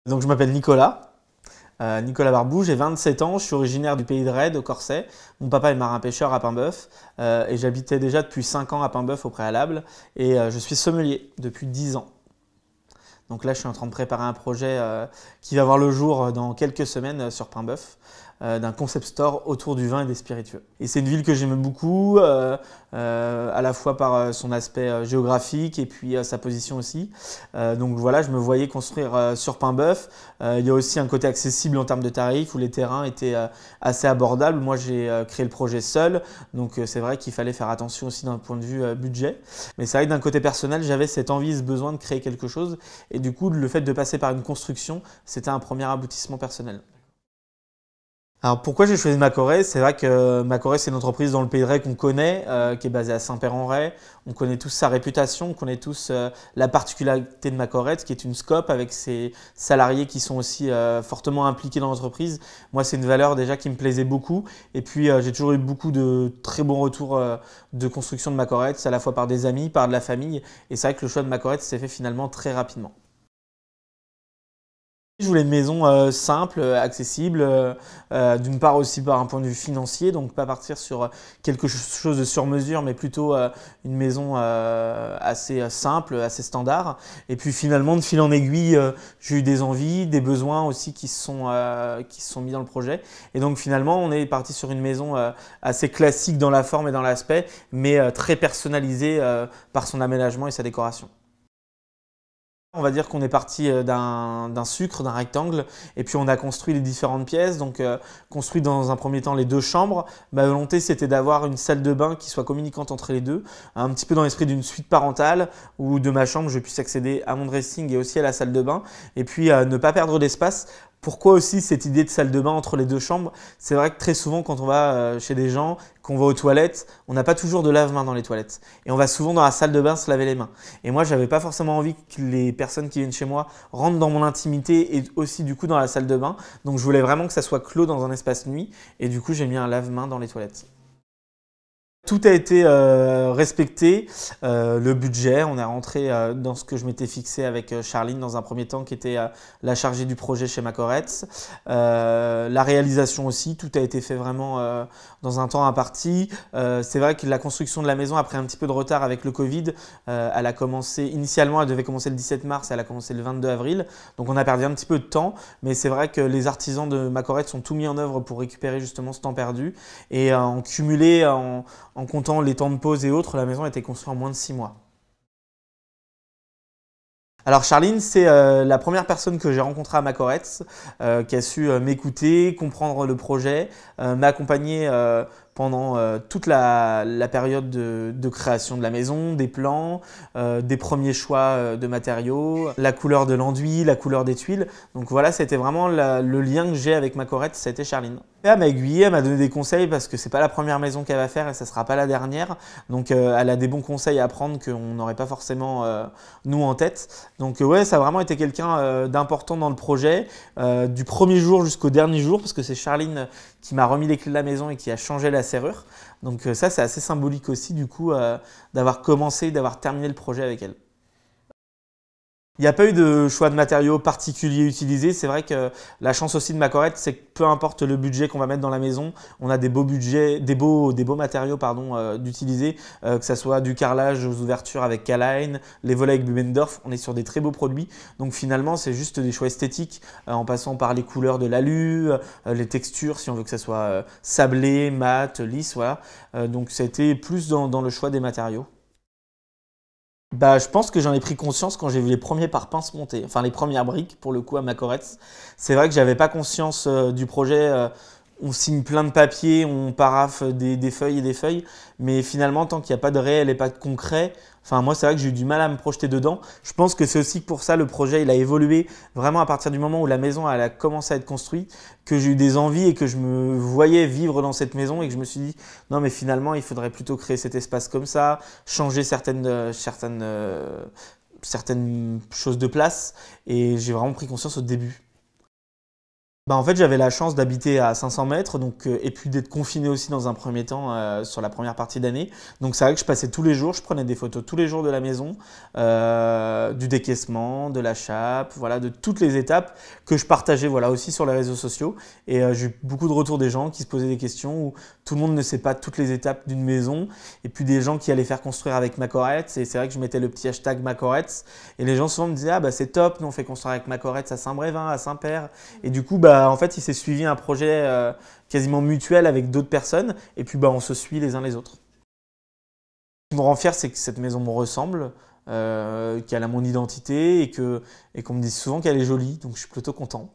Donc je m'appelle Nicolas, Nicolas Barbou, j'ai 27 ans, je suis originaire du pays de Rède, au Corset. Mon papa est marin-pêcheur à Paimboeuf et j'habitais déjà depuis 5 ans à Paimboeuf au préalable et je suis sommelier depuis 10 ans. Donc là, je suis en train de préparer un projet qui va voir le jour dans quelques semaines sur Paimboeuf, d'un concept store autour du vin et des spiritueux. Et c'est une ville que j'aime beaucoup, à la fois par son aspect géographique et puis sa position aussi. Donc voilà, je me voyais construire sur Paimboeuf. Il y a aussi un côté accessible en termes de tarifs où les terrains étaient assez abordables. Moi, j'ai créé le projet seul, donc c'est vrai qu'il fallait faire attention aussi d'un point de vue budget. Mais c'est vrai que d'un côté personnel, j'avais cette envie, ce besoin de créer quelque chose. Et du coup, le fait de passer par une construction, c'était un premier aboutissement personnel. Alors pourquoi j'ai choisi Macorès? C'est vrai que Macorès c'est une entreprise dans le Pays de Ré qu'on connaît, qui est basée à Saint-Père-en-Retz. On connaît tous sa réputation, on connaît tous la particularité de Macorès, qui est une SCOP avec ses salariés qui sont aussi fortement impliqués dans l'entreprise. Moi, c'est une valeur déjà qui me plaisait beaucoup. Et puis j'ai toujours eu beaucoup de très bons retours de construction de Macorès, à la fois par des amis, par de la famille. Et c'est vrai que le choix de Macorès s'est fait finalement très rapidement. Je voulais une maison simple, accessible, d'une part aussi par un point de vue financier, donc pas partir sur quelque chose de sur mesure, mais plutôt une maison assez simple, assez standard. Et puis finalement, de fil en aiguille, j'ai eu des envies, des besoins aussi qui se sont mis dans le projet. Et donc finalement, on est parti sur une maison assez classique dans la forme et dans l'aspect, mais très personnalisée par son aménagement et sa décoration. On va dire qu'on est parti d'un sucre, d'un rectangle, et puis on a construit les différentes pièces. Donc, construit dans un premier temps les deux chambres. Ma volonté, c'était d'avoir une salle de bain qui soit communicante entre les deux, un petit peu dans l'esprit d'une suite parentale, où de ma chambre, je puisse accéder à mon dressing et aussi à la salle de bain, et puis ne pas perdre d'espace. Pourquoi aussi cette idée de salle de bain entre les deux chambres? C'est vrai que très souvent, quand on va chez des gens, qu'on va aux toilettes, on n'a pas toujours de lave-mains dans les toilettes. Et on va souvent dans la salle de bain se laver les mains. Et moi, j'avais pas forcément envie que les personnes qui viennent chez moi rentrent dans mon intimité et aussi du coup dans la salle de bain. Donc je voulais vraiment que ça soit clos dans un espace nuit. Et du coup, j'ai mis un lave-mains dans les toilettes. Tout a été respecté, le budget, on est rentré dans ce que je m'étais fixé avec Charline dans un premier temps qui était la chargée du projet chez Macorès. La réalisation aussi, tout a été fait vraiment dans un temps imparti. C'est vrai que la construction de la maison a pris un petit peu de retard avec le Covid. Elle a commencé, initialement elle devait commencer le 17 mars, elle a commencé le 22 avril. Donc on a perdu un petit peu de temps, mais c'est vrai que les artisans de Macorès ont tout mis en œuvre pour récupérer justement ce temps perdu. Et en cumulé, en comptant les temps de pause et autres, la maison a été construite en moins de 6 mois. Alors Charline, c'est la première personne que j'ai rencontrée à Macorès, qui a su m'écouter, comprendre le projet, m'accompagner pendant toute la période de création de la maison, des plans, des premiers choix de matériaux, la couleur de l'enduit, la couleur des tuiles. Donc voilà, c'était vraiment le lien que j'ai avec Macorès, c'était Charline. Et elle m'a aiguillé, elle m'a donné des conseils parce que c'est pas la première maison qu'elle va faire et ça sera pas la dernière. Donc elle a des bons conseils à prendre qu'on n'aurait pas forcément nous en tête. Donc ouais, ça a vraiment été quelqu'un d'important dans le projet, du premier jour jusqu'au dernier jour, parce que c'est Charline qui m'a remis les clés de la maison et qui a changé la serrure. Donc ça, c'est assez symbolique aussi du coup d'avoir commencé, d'avoir terminé le projet avec elle. Il n'y a pas eu de choix de matériaux particuliers utilisés. C'est vrai que la chance aussi de Macorès, c'est que peu importe le budget qu'on va mettre dans la maison, on a des beaux budgets, des beaux matériaux pardon, d'utiliser, que ça soit du carrelage aux ouvertures avec K-Line, les volets avec Bubendorf, on est sur des très beaux produits. Donc finalement, c'est juste des choix esthétiques en passant par les couleurs de l'alu, les textures, si on veut que ça soit sablé, mat, lisse, voilà. Donc c'était plus dans le choix des matériaux. Bah, je pense que j'en ai pris conscience quand j'ai vu les premiers parpaings se monter, enfin les premières briques pour le coup à Macorès. C'est vrai que j'avais pas conscience du projet. On signe plein de papiers, on paraphe des feuilles et des feuilles, mais finalement tant qu'il n'y a pas de réel et pas de concret, enfin moi c'est vrai que j'ai eu du mal à me projeter dedans. Je pense que c'est aussi pour ça le projet il a évolué vraiment à partir du moment où la maison elle a commencé à être construite, que j'ai eu des envies et que je me voyais vivre dans cette maison et que je me suis dit non mais finalement il faudrait plutôt créer cet espace comme ça, changer certaines choses de place et j'ai vraiment pris conscience au début. Bah, en fait, j'avais la chance d'habiter à 500 mètres donc, et puis d'être confiné aussi dans un premier temps sur la première partie d'année. Donc c'est vrai que je passais tous les jours, je prenais des photos tous les jours de la maison, du décaissement, de la chape, voilà, de toutes les étapes que je partageais voilà, aussi sur les réseaux sociaux. Et j'ai eu beaucoup de retours des gens qui se posaient des questions où tout le monde ne sait pas toutes les étapes d'une maison. Et puis des gens qui allaient faire construire avec Macoretz. Et c'est vrai que je mettais le petit hashtag Macoretz. Et les gens souvent me disaient ah bah c'est top, nous on fait construire avec Macoretz à Saint-Brévin, à Saint-Père. Et du coup, bah, en fait, il s'est suivi un projet quasiment mutuel avec d'autres personnes. Et puis, bah, on se suit les uns les autres. Ce qui me rend fier, c'est que cette maison me ressemble, qu'elle a mon identité et qu'on me dise souvent qu'elle est jolie. Donc, je suis plutôt content.